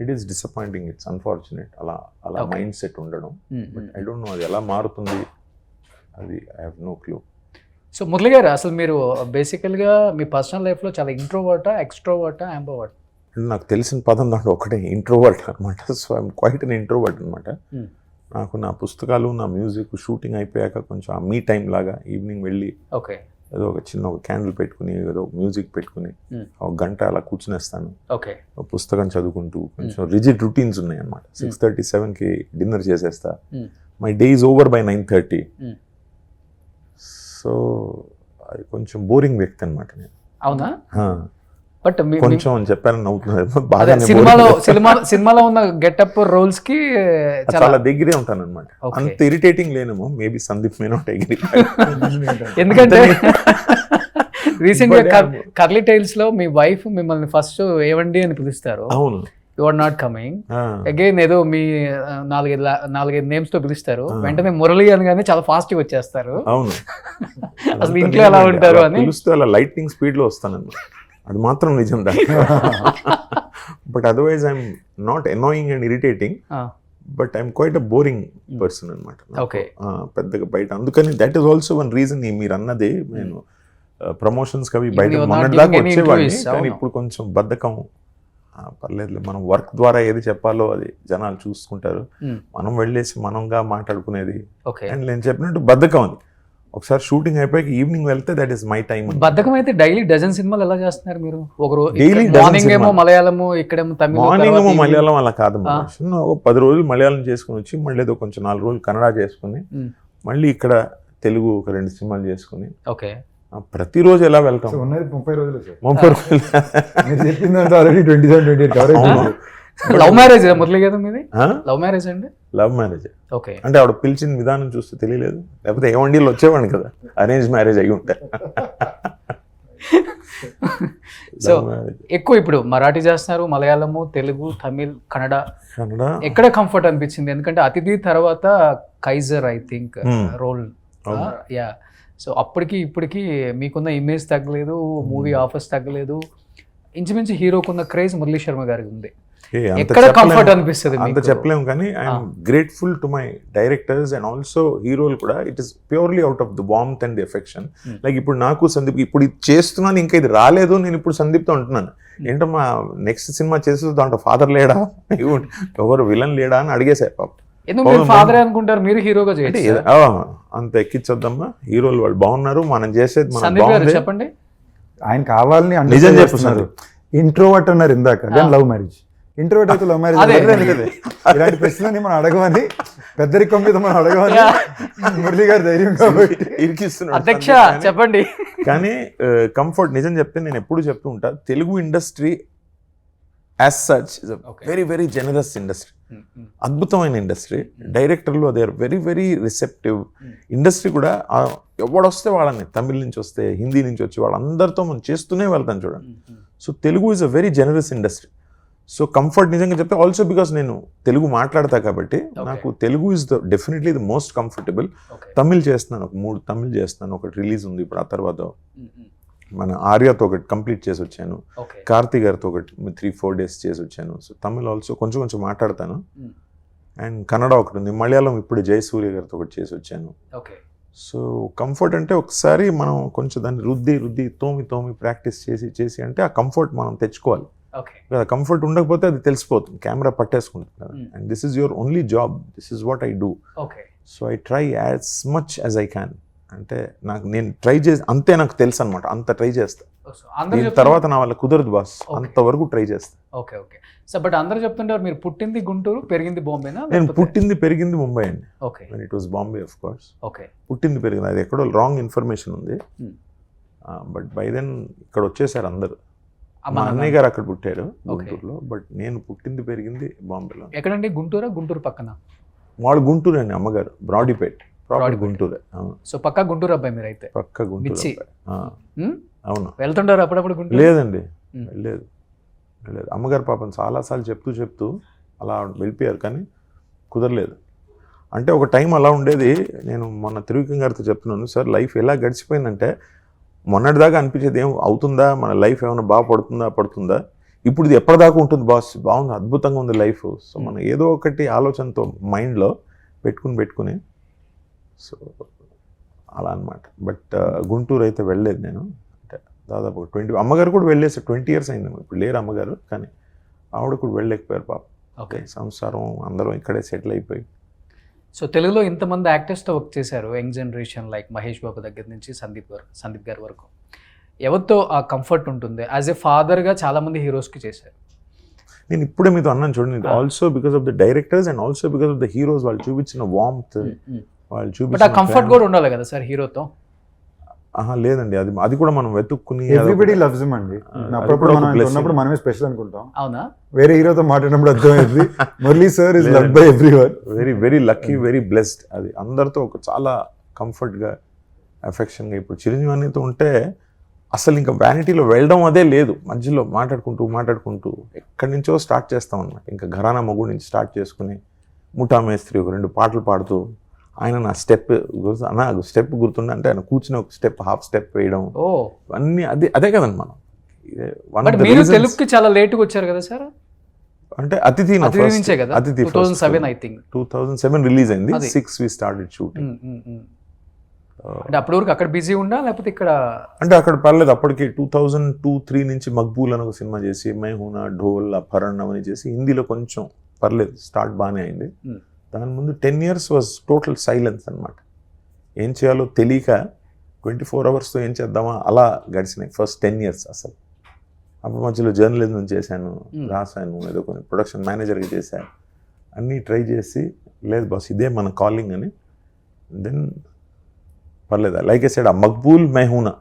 It is disappointing, it's unfortunate అలా మైండ్ సెట్ ఉండడం. బట్ ఐ డోంట్ నో అది ఎలా మారుతుంది, అది I have no clue. So Murali garu, అసలు మీరు బేసికల్గా మీ పర్సనల్ లైఫ్లో చాలా ఇంట్రోవర్టా, ఎక్స్ట్రోవర్టా, అంబోవర్ట్? నాకు తెలిసిన పదం దాంట్లో ఒకటే, ఇంట్రోవర్ట్ అనమాట. So I'm quite an introvert అనమాట. నాకు నా పుస్తకాలు, నా మ్యూజిక్ షూటింగ్ అయిపోయాక కొంచెం ఆ మీ టైం లాగా ఈవినింగ్ వెళ్ళి ఓకే ఏదో ఒక చిన్న ఒక క్యాండిల్ పెట్టుకుని ఏదో మ్యూజిక్ పెట్టుకుని ఒక గంట అలా కూర్చునేస్తాను. ఓకే ఒక పుస్తకం చదువుకుంటూ కొంచెం రిజిడ్ రొటీన్స్ ఉన్నాయి అనమాట. 6:37కి డిన్నర్ చేసేస్తా. My day is over by 9:30. So అది కొంచెం బోరింగ్ వ్యక్తి అనమాట నేను. అవునా? బట్ కొంచెం అని చెప్పారని నవ్వుతున్నారు. సినిమాలో ఉన్న గెటప్ రోల్స్ కి చాలా దగ్గరే ఉంటాను అనమాట. అంత ఇరిటేటింగ్ లేనేమో, maybe Sandeep may not agree. ఎందుకంటే రీసెంట్ గా కర్లీ టైల్స్ లో మీ వైఫ్ మిమ్మల్ని ఫస్ట్ ఏవండి అని పిలుస్తారు. అవును, you are not coming again ఏదో మీ 4-5 నేమ్స్ తో పిలుస్తారు. వెంటనే మురళి అని కానీ చాలా ఫాస్ట్ గా వచ్చేస్తారు. అవును, అసలు ఇంట్లో ఎలా ఉంటారు అని పిలుస్తూ అలా లైట్నింగ్ స్పీడ్ లో వస్తానన్నమాట. అది మాత్రం నిజం. But otherwise I'm not annoying and irritating, but I'm quite a boring person అనమాట. పెద్దగా బయట అందుకని that is also one reason. మీరు అన్నది నేను ప్రమోషన్స్ కవి బయట మొన్నటి దాకా వచ్చేవాడిని, కానీ ఇప్పుడు కొంచెం బద్ధకం. పర్లేదు, మనం వర్క్ ద్వారా ఏది చెప్పాలో అది జనాలు చూసుకుంటారు. మనం వెళ్ళేసి మనంగా మాట్లాడుకునేది. అండ్ నేను చెప్పినట్టు బద్ధకం అది. ఒకసారి షూటింగ్ అయిపోయాక ఈవినింగ్ వెళ్తే దట్ ఈస్ మై టైం. బద్ధకం అయితే డైలీ డజన్ సినిమాలు ఎలా చేస్తున్నారు మీరు? మార్నింగ్ ఏమో మలయాళము, ఇక్కడేమో తమిళ, మార్నింగ్ ఏమో మలయాళం అలా కాదు. 10 రోజులు మలయాళం చేసుకుని వచ్చి మళ్ళీ ఏదో కొంచెం 4 రోజులు కన్నడ చేసుకుని మళ్ళీ ఇక్కడ తెలుగు ఒక 2 సినిమాలు చేసుకుని ఓకే ప్రతిరోజు ఎలా వెళ్తాం? 30 రోజులు సార్. 30 రోజులు చెప్పిందంటే ఆల్రెడీ 27-28 లవ్ మ్యారేజ్ మురళి కదా మీది? లవ్ మ్యారేజ్ అండి? Love marriage. ఓకే, అంటే ఆవిడ పిలిచిన విధానం చూస్తే తెలియలేదు, లేకపోతే ఏ వండీలు వచ్చేవాడిని కదా. అరేంజ్ మ్యారేజ్ అయి ఉంటాయి. సో ఎక్కువ ఇప్పుడు మరాఠీ చేస్తున్నారు, మలయాళము, తెలుగు, తమిళ్, కన్నడ. ఎక్కడ కంఫర్ట్ అనిపించింది? ఎందుకంటే అతిథి తర్వాత Kaiser I think role. Yeah, so అప్పటికి ఇప్పటికి మీకున్న ఇమేజ్ తగ్గలేదు, మూవీ ఆఫర్స్ తగ్గలేదు. ఇంచుమించు హీరోకున్న క్రేజ్ మురళీ శర్మ గారికి ఉంది. ఎక్కడ కంఫర్ట్ అనిపిస్తుంది? అంత చెప్పలేము, కానీ I'm grateful to my directors and also హీరోలు కూడా. It is purely out of the warmth and the affection. Like ఇప్పుడు నాకు సందీప్ ఇప్పుడు ఇది చేస్తున్నాను, ఇంకా ఇది రాలేదు, నేను ఇప్పుడు సందీప్తో అంటున్నాను. ఏంటో మా నెక్స్ట్ సినిమా చేస్తే దాంట్లో ఫాదర్ లేడా, ఎవరు విలన్ లేడా అని అడిగేశారు పాప. ఎందుకు ఫాదర్ అనుకుంటారు, మీరు హీరోగా చేయండి. అంత ఎక్కించొద్దమ్మా, హీరోలు వాళ్ళు బాగున్నారు, మనం చేసేది చెప్పండి. ఆయన కావాలని నిజం చేస్తున్నారు. ఇంట్రోవర్ట్ అన్నారు ఇందాక, దెన్ లవ్ మ్యారేజ్. ఇంట్రోవర్ట్ అయితే లవ్ మ్యారేజ్ ఇలాంటి ప్రశ్నని మనం అడగమని, పెద్దరికం మీద మనం అడగమని మురళి గారు ధైర్యం ఇరికిస్తున్నారు. అధ్యక్ష చెప్పండి. కానీ కంఫర్ట్ నిజం చెప్తే నేను ఎప్పుడు చెప్తూ ఉంటా, Telugu industry as such is very very generous industry. అద్భుతమైన ఇండస్ట్రీ. డైరెక్టర్లు they are very very receptive. Industry కూడా ఎవడొస్తే వాళ్ళని, తమిళ నుంచి వస్తే, హిందీ నుంచి వచ్చి వాళ్ళందరితో మనం చేస్తూనే వెళ్తాం చూడండి. So Telugu is a very generous industry. So comfort నిజంగా చెప్తే ఆల్సో బికాస్ నేను తెలుగు మాట్లాడతా కాబట్టి నాకు Telugu is definitely the most comfortable. Tamil చేస్తున్నాను, ఒక 3 తమిళ్ చేస్తున్నాను. ఒకటి రిలీజ్ ఉంది ఇప్పుడు. ఆ తర్వాత మన ఆర్యాతో ఒకటి కంప్లీట్ చేసి వచ్చాను. కార్తీ గారితో ఒకటి 3-4 డేస్ చేసి వచ్చాను. సో తమిళ్ ఆల్సో కొంచెం కొంచెం మాట్లాడతాను. అండ్ కన్నడ ఒకటి ఉంది. మలయాళం ఇప్పుడు జయసూర్య గారితో ఒకటి చేసి వచ్చాను. సో కంఫర్ట్ అంటే ఒకసారి మనం కొంచెం దాన్ని రుద్ది తోమి ప్రాక్టీస్ చేసి అంటే ఆ కంఫర్ట్ మనం తెచ్చుకోవాలి. కంఫర్ట్ ఉండకపోతే అది తెలిసిపోతుంది, కెమెరా పట్టేసుకుంటుంది కదా. And this is your only job, this is what I do. So I try as much as I can. అంటే నేను ట్రై చేసి అంతే, నాకు తెలుసు అనమాట, అంత ట్రై చేస్తా. దీని తర్వాత నా వల్ల కుదరదు బాస్, అంతవరకు ట్రై చేస్తా. Okay okay. సో బట్ అందరూ చెప్తుంటారు మీరు పుట్టింది గుంటూరు, పెరిగింది బాంబేనా? నేను పుట్టింది పెరిగింది ముంబై అండి. Okay, it was Bombay of course. Okay, పుట్టింది పెరిగింది, అది ఎక్కడో రాంగ్ ఇన్ఫర్మేషన్ ఉంది. బట్ బై దెన్ ఇక్కడ వచ్చేసారు అందరు. మా అన్నయ్య గారు అక్కడ పుట్టారు గుంటూరులో, బట్ నేను పుట్టింది పెరిగింది బాంబేలో. ఎక్కడండి? గుంటూరా? గుంటూరు పక్కన? వాళ్ళు గుంటూరు అండి, అమ్మగారు బ్రాడీపేట్, గుంటూరు. సో పక్కా గుంటూరు అబ్బాయి మీరు అయితే? పక్కా గుంటూరు. అవును. వెళ్తుంటారు అప్పుడప్పుడు గుంటూరు? లేదండి, లేదు. అమ్మగారు పాపం చాలాసార్లు చెప్తూ అలా వెళ్ళిపోయారు, కానీ కుదరలేదు. అంటే ఒక టైం అలా ఉండేది. నేను మొన్న త్రివిక్రమ్ గారితో చెప్తున్నాను, సార్ లైఫ్ ఎలా గడిచిపోయిందంటే మొన్నటిదాకా అనిపించేది ఏం అవుతుందా, మన లైఫ్ ఏమైనా బాగా పడుతుందా, ఇప్పుడు ఇది ఎప్పటిదాకా ఉంటుంది బాస్, బాగుంది, అద్భుతంగా ఉంది లైఫ్. సో మనం ఏదో ఒకటి ఆలోచనతో మైండ్లో పెట్టుకుని సో అలా అనమాట. బట్ గుంటూరు అయితే వెళ్ళలేదు నేను. అంటే దాదాపు 20, అమ్మగారు కూడా వెళ్ళేసి 20 years అయింది. ఇప్పుడు లేరు అమ్మగారు, కానీ ఆవిడ కూడా వెళ్ళలేకపోయారు పాప. ఓకే, సంసారం అందరం ఇక్కడే సెటిల్ అయిపోయి. సో తెలుగులో ఇంతమంది యాక్టర్స్తో వర్క్ చేశారు, young generation like Mahesh Babu దగ్గర నుంచి సందీప్ గారి వరకు. ఎవరితో ఆ కంఫర్ట్ ఉంటుంది? యాజ్ ఏ ఫాదర్గా చాలామంది హీరోస్కి చేశారు. నేను ఇప్పుడే మీతో అన్నాను చూడండి, also because of the directors and also because of the heroes. వాళ్ళు చూపించిన వార్మ్త్, వాళ్ళు బట్ ఆ చూపించిన కంఫర్ట్ కూడా ఉండాలి కదా సార్ హీరోతో. లేదండి, అది కూడా మనం వెతుక్కుని ఎవ్రీబడి లవ్స్ హిమ్ అండి. అప్పుడప్పుడు మనం ఆయన ఉన్నప్పుడు మనమే స్పెషల్ అనుకుంటాం. అవునా? వేరే హీరోతో మాట్లాడినప్పుడు అర్థమైంది Murali sir is loved by everyone. Very very lucky, very blessed. అది అందరితో ఒక చాలా కంఫర్ట్గా, అఫెక్షన్గా. ఇప్పుడు చిరంజీవి అనితో ఉంటే అసలు ఇంకా వ్యానిటీలో వెళ్ళడం అదే లేదు. మధ్యలో మాట్లాడుకుంటూ ఎక్కడి నుంచో స్టార్ట్ చేస్తాం అన్నమాట. ఇంకా ఘరానా మొగుడు నుంచి స్టార్ట్ చేసుకుని ముఠా మేస్త్రి ఒక 2 పాటలు పాడుతూ, ఆయన నా స్టెప్ గుర్తుండే అంటే ఆయన కూర్చుని ఒక స్టెప్, హాఫ్ స్టెప్ వేయడం, అన్నీ అదే కదండి మనం. మీరు తెలుగుకి చాలా లేట్గా వచ్చారు కదా సార్? అంటే అతిథి నుంచే కదా, 2007 ఐ థింక్. 2007 రిలీజ్ అయింది. 6 we started shooting. అంటే అప్పటి వరకు అక్కడ బిజీ ఉండా లేకపోతే ఇక్కడ? అంటే అక్కడ పర్లేదు. అప్పటికి 2002-3 నుంచి మక్బూల్ అని ఒక సినిమా చేసి, మై హూనా, ఢోల్, అపహరణ్ అని చేసి హిందీలో కొంచెం పర్లేదు, స్టార్ట్ బాగానే అయింది. దాని ముందు 10 years వాజ్ టోటల్ సైలెన్స్ అనమాట. ఏం చేయాలో తెలియక 24 hours ఏం చేద్దామా అలా గడిచినాయి ఫస్ట్ 10 years. అసలు అప్పుడు మధ్యలో జర్నలిజం చేశాను, రాశాను, ఏదో కొన్ని ప్రొడక్షన్ మేనేజర్గా చేశాను, అన్నీ ట్రై చేసి లేదు బాస్ ఇదే మన కాలింగ్ అని. దెన్ పర్లేదు, లైక్ ఐ సెడ్, ఆ Maqbool, Main Hoon Na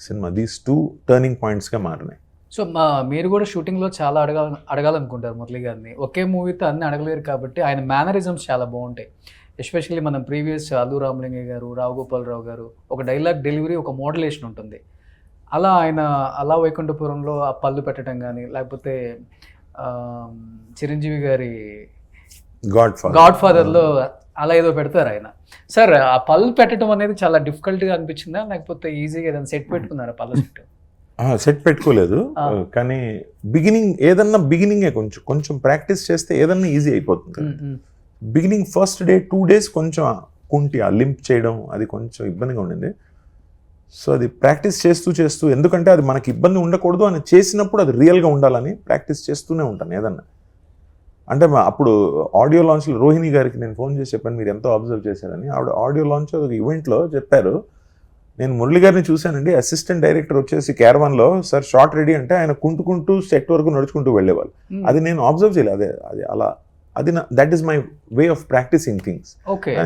cinema, these 2 turning పాయింట్స్గా మారినాయి. సో మీరు కూడా షూటింగ్లో చాలా అడగాలనుకుంటారు మురళీ గారిని. ఒకే మూవీతో అన్ని అడగలేరు కాబట్టి ఆయన మేనరిజమ్స్ చాలా బాగుంటాయి. ఎస్పెషల్లీ మనం ప్రీవియస్ అల్లు రామలింగయ్య గారు, రావు గోపాలరావు గారు, ఒక డైలాగ్ డెలివరీ, ఒక మోడలేషన్ ఉంటుంది. అలా ఆయన అలా వైకుంఠపురంలో ఆ పళ్ళు పెట్టడం కానీ, లేకపోతే చిరంజీవి గారి గాడ్ ఫాదర్లో అలా ఏదో పెడతారు ఆయన. సార్ ఆ పళ్ళు పెట్టడం అనేది చాలా డిఫికల్ట్గా అనిపించిందా, లేకపోతే ఈజీగా ఏదైనా సెట్ పెట్టుకున్నారా? పళ్ళ సెట్ పెట్టుకోలేదు, కానీ బిగినింగే కొంచెం ప్రాక్టీస్ చేస్తే ఏదన్నా ఈజీ అయిపోతుంది. బిగినింగ్ ఫస్ట్ డే 2 days కొంచెం కుంటి ఆ లింప్ చేయడం అది కొంచెం ఇబ్బందిగా ఉండింది. సో అది ప్రాక్టీస్ చేస్తూ ఎందుకంటే అది మనకి ఇబ్బంది ఉండకూడదు అని చేసినప్పుడు అది రియల్గా ఉండాలని ప్రాక్టీస్ చేస్తూనే ఉంటాను ఏదన్నా. అంటే అప్పుడు ఆడియో లాంచ్లో రోహిణి గారికి నేను ఫోన్ చేసి చెప్పాను, మీరు ఎంతో అబ్జర్వ్ చేశారని. ఆవిడ ఆడియో లాంచ్ ఒక ఈవెంట్లో చెప్పారు, నేను మురళి గారిని చూశానండి, అసిస్టెంట్ డైరెక్టర్ వచ్చేసి క్యారవాన్లో సార్ షార్ట్ రెడీ అంటే ఆయన కుంటుకుంటూ సెట్ వరకు నడుచుకుంటూ వెళ్ళేవాళ్ళు. అది నేను అబ్జర్వ్ చేయలేదు. అది అలా అది that is my way of practising things.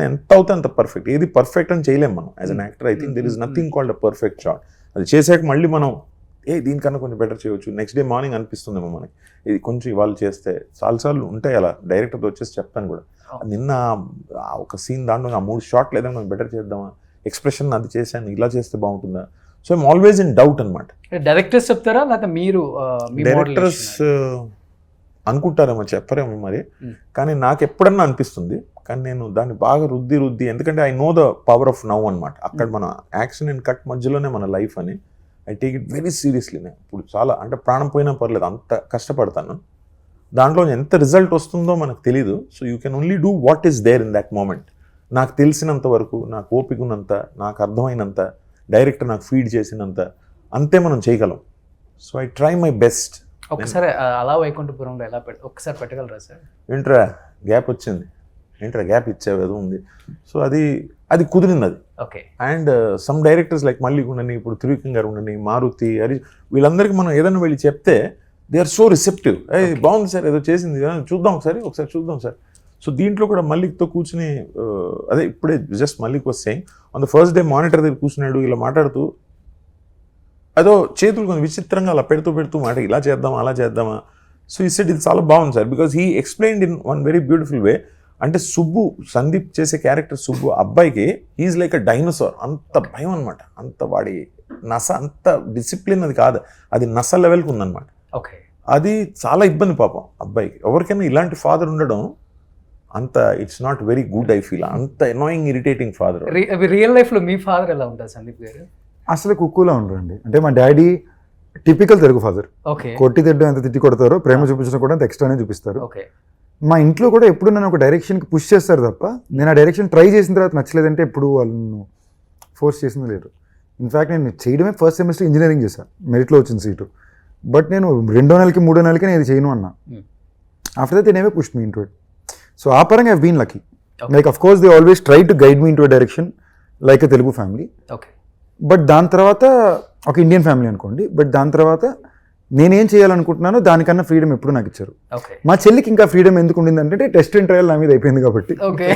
ఎంత అవుతే అంత పర్ఫెక్ట్. ఏది పర్ఫెక్ట్ అని చేయలేము మనం as an actor. I think there is nothing called a perfect shot. అది చేసాక మళ్ళీ మనం దీనికన్నా కొంచెం బెటర్ చేయవచ్చు. నెక్స్ట్ డే మార్నింగ్ అనిపిస్తుందేమో మనకి ఇది కొంచెం ఇవాళ చేస్తే. చాలాసార్లు ఉంటాయి అలా, డైరెక్టర్తో వచ్చేసి చెప్తాను కూడా, నిన్న ఒక సీన్ దాంట్లో ఆ 3 షాట్లు ఏదైనా మనం బెటర్ చేద్దామా, ఎక్స్ప్రెషన్ అది చేశాను, ఇలా చేస్తే బాగుంటుందా. So I'm always in doubt అనమాట. డైరెక్టర్స్ చెప్తారా లేకపోతే మీరు? డైరెక్టర్స్ అనుకుంటారేమో, చెప్పరేమో మరి, కానీ నాకు ఎప్పుడన్నా అనిపిస్తుంది. కానీ నేను దాన్ని బాగా రుద్ది ఎందుకంటే I know the power of now అనమాట. అక్కడ మన యాక్షన్ అండ్ కట్ మధ్యలోనే మన లైఫ్ అని I take it very seriously. నేను ఇప్పుడు చాలా అంటే ప్రాణం పోయినా పర్లేదు, అంత కష్టపడతాను. దాంట్లో ఎంత రిజల్ట్ వస్తుందో మనకు తెలీదు. So you can only do what is there in that moment. నాకు తెలిసినంత వరకు, నాకు ఓపిక ఉన్నంత, నాకు అర్థమైనంత, డైరెక్టర్ నాకు ఫీడ్ చేసినంత అంతే మనం చేయగలం. So I try my best. ఒకసారి అలా వైకుంఠపురంలో ఎలా ఒకసారి పెట్టగలరా సార్? ఏంట్రా గ్యాప్ వచ్చింది, ఏంట్రా గ్యాప్ ఇచ్చావు ఏదో ఉంది. సో అది కుదిరింది అది. Okay. And some directors like Mallik ఉండని, ఇప్పుడు త్రివిక్రమ్ గారు ఉండని, మారుతి, వీళ్ళందరికీ మనం ఏదైనా వెళ్ళి చెప్తే దే ఆర్ సో రిసెప్టివ్. బాగుంది సార్, ఏదో చేసింది, చూద్దాం ఒకసారి చూద్దాం సార్. సో దీంట్లో కూడా మల్లిక్తో కూర్చుని అదే ఇప్పుడే just Mallik was saying on the first day monitor దగ్గర కూర్చున్నాడు, ఇలా మాట్లాడుతూ అదో చేతులు కొంచెం విచిత్రంగా అలా పెడుతూ మాట, ఇలా చేద్దామా అలా చేద్దామా. సో ఈ సెట్ ఇది చాలా బాగుంది sir, because he explained in one very beautiful way. అంటే సుబ్బు, సందీప్ చేసే క్యారెక్టర్ సుబ్బు అబ్బాయికి ఈజ్ లైక్ అ డైనోసార్. అంత భయం అనమాట, అంత వాడి నస, అంత డిసిప్లిన్ అది కాదు, అది నస లెవెల్కి ఉందన్నమాట. ఓకే. అది చాలా ఇబ్బంది పాపం అబ్బాయికి. ఎవరికైనా ఇలాంటి ఫాదర్ ఉండడం అంత it's not very good I feel. అంత ఎనాయింగ్ ఇరిటేటింగ్ ఫాదర్. రియల్ లైఫ్లో మీ ఫాదర్ ఎలా ఉంటారు సందీప్ గారు? అసలు కుక్కులా ఉండరండి. అంటే మా daddy typical Telugu father. Okay. కొట్టి తిట్టడం ఎంత తిట్టి కొడతారో, ప్రేమ చూపించడం కూడా అంత ఎక్స్ట్రానే చూపిస్తారు. ఓకే. మా ఇంట్లో కూడా ఎప్పుడు నన్ను ఒక డైరెక్షన్కి పుష్ చేస్తారు తప్ప, నేను ఆ డైరెక్షన్ ట్రై చేసిన తర్వాత నచ్చలేదంటే ఎప్పుడు వాళ్ళను ఫోర్స్ చేసింది లేదు. ఇన్ఫ్యాక్ట్ నేను చేయడమే ఫస్ట్ సెమిస్టర్ ఇంజనీరింగ్ చేశాను, మెరిట్లో వచ్చిన సీటు. బట్ నేను 2వ నెలకి 3వ నెలకి నేను ఇది చేయను అన్నా. ఆఫ్టర్ దట్ నేనే push me into it. So ఆ పరంగా I been lucky. Like of course they always try to guide me in to direction like a Telugu family. Okay. But దాని తర్వాత ఒక ఇండియన్ ఫ్యామిలీ అనుకోండి, బట్ దాని తర్వాత నేనేం చేయాలనుకుంటున్నానో దానికన్నా ఫ్రీడమ్ ఎప్పుడు నాకు ఇచ్చారు. ఓకే. మా చెల్లికి ఇంకా ఫ్రీడమ్ ఎందుకు ఉండింది అంటే టెస్ట్ అండ్ ట్రయల్ నా మీద అయిపోయింది కాబట్టి. Okay.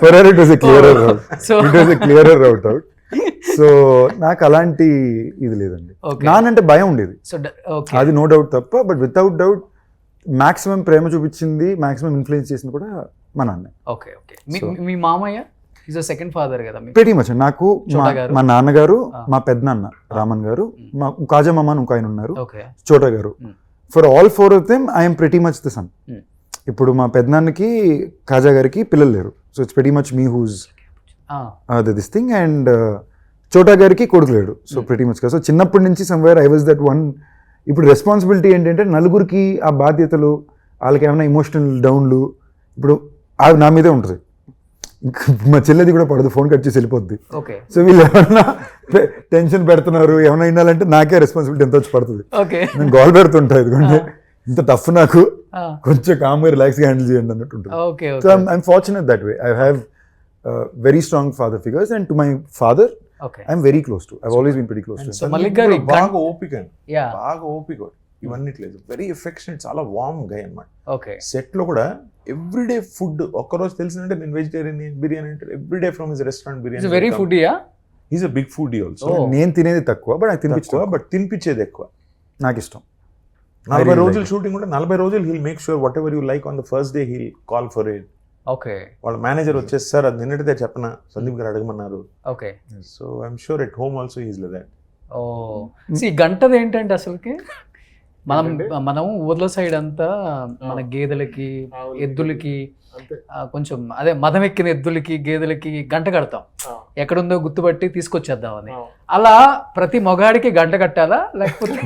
For her it was a clearer route. So- it was a clearer route out. So నాకు అలాంటి ఇది లేదండి. Okay. నానంటే భయం ఉండేది, సో ఓకే. అది నో డౌట్ తప్ప. బట్ వితౌట్ డౌట్ మాక్సిమం ప్రేమ చూపించింది, మాక్సిమం ఇన్ఫ్లుయెన్స్ చేసింది కూడా మా నాన్న. ఓకే. ఓకే. మీ మామయ్య ఈజ్ అ సెకండ్ ఫాదర్ కదా మీకు? Very much. నాకు చోటా గారు? మా నాన్నగారు, మా పెద్దనాన్న రామన్ గారు, మా కాజా మామ అని ఇంకో ఆయన ఉన్నారు, okay. Chota garu. For all four of them I'm pretty much the son. Hmm. ఇప్పుడు మా పెద్దనాన్నకి కాజా గారికి పిల్లలు లేరు, so it's pretty much me whose this thing. And Chota గారికి కొడుకు లేడు, సో ప్రెటీ మచ్. సో చిన్నప్పటి నుంచి somewhere I was that one. ఇప్పుడు రెస్పాన్సిబిలిటీ ఏంటంటే నలుగురికి ఆ బాధ్యతలు, వాళ్ళకి ఏమైనా ఇమోషనల్ డౌన్లు, ఇప్పుడు అది నా మీదే ఉంటుంది. మా చెల్లెది కూడా పడదు, ఫోన్ కట్ చేసి వెళ్ళిపోద్ది. ఓకే. సో వీళ్ళు ఏమన్నా టెన్షన్ పెడుతున్నారు, ఏమైనా వినాలంటే నాకే రెస్పాన్సిబిలిటీ ఎంత వచ్చి పడుతుంది. ఓకే. నేను గోల్ పెడుతుంటా, ఎందుకంటే ఇంత టఫ్ నాకు, కొంచెం కామ్గా రిలాక్స్గా హ్యాండిల్ చేయండి అన్నట్టు ఉంటుంది. Okay. So I'm fortunate that way. I have very strong father figures, and to my father okay. I'm very close to. I've always been very close to. So Mallik garu బాగా ఓపిక అండి, యా. బాగా ఓపిక. ఇవన్నీ లేదు, వెరీ ఎఫెక్షనేట్, చాలా warm guy అన్నమాట. Okay. Set లో కూడా ఎవ్రీడే ఫుడ్. ఒక్కరోజు తెలిసిందంటే నేను వెజిటేరియన్, బిర్యానీ అంటే everyday from his restaurant biryani. Very ఫుడ్డీయా? Is a big foodie also. Oh. నేను తినేది తక్కువ, బట్ నాకు తినిపించుకో, బట్ తినిపించేది ఎక్కువ. నాకు ఇష్టం. 40 రోజులు షూటింగ్ కూడా 40 రోజులు he'll make sure whatever you like on the first day he'll call for it. Okay. వాళ్ళ మేనేజర్ వచ్చేసి సార్ అది నిన్నటిదే చెప్పనా, సందీప్ గారు అడగమన్నారు. Okay. So I'm sure at home also is like that. ఓ సి గంటది ఏంటంటే అసలుకి మనం ఊర్లో సైడ్ అంతా మన గేదెలకి, ఎద్దులకి, అంతే. కొంచెం అదే మదం ఎక్కిన ఎద్దులకి, గేదెలకి గంట కడతాం, ఎక్కడుందో గుర్తుపట్టి తీసుకొచ్చేద్దామని. అలా ప్రతి మొగాడికి గంట కట్టాలా, లేకపోతే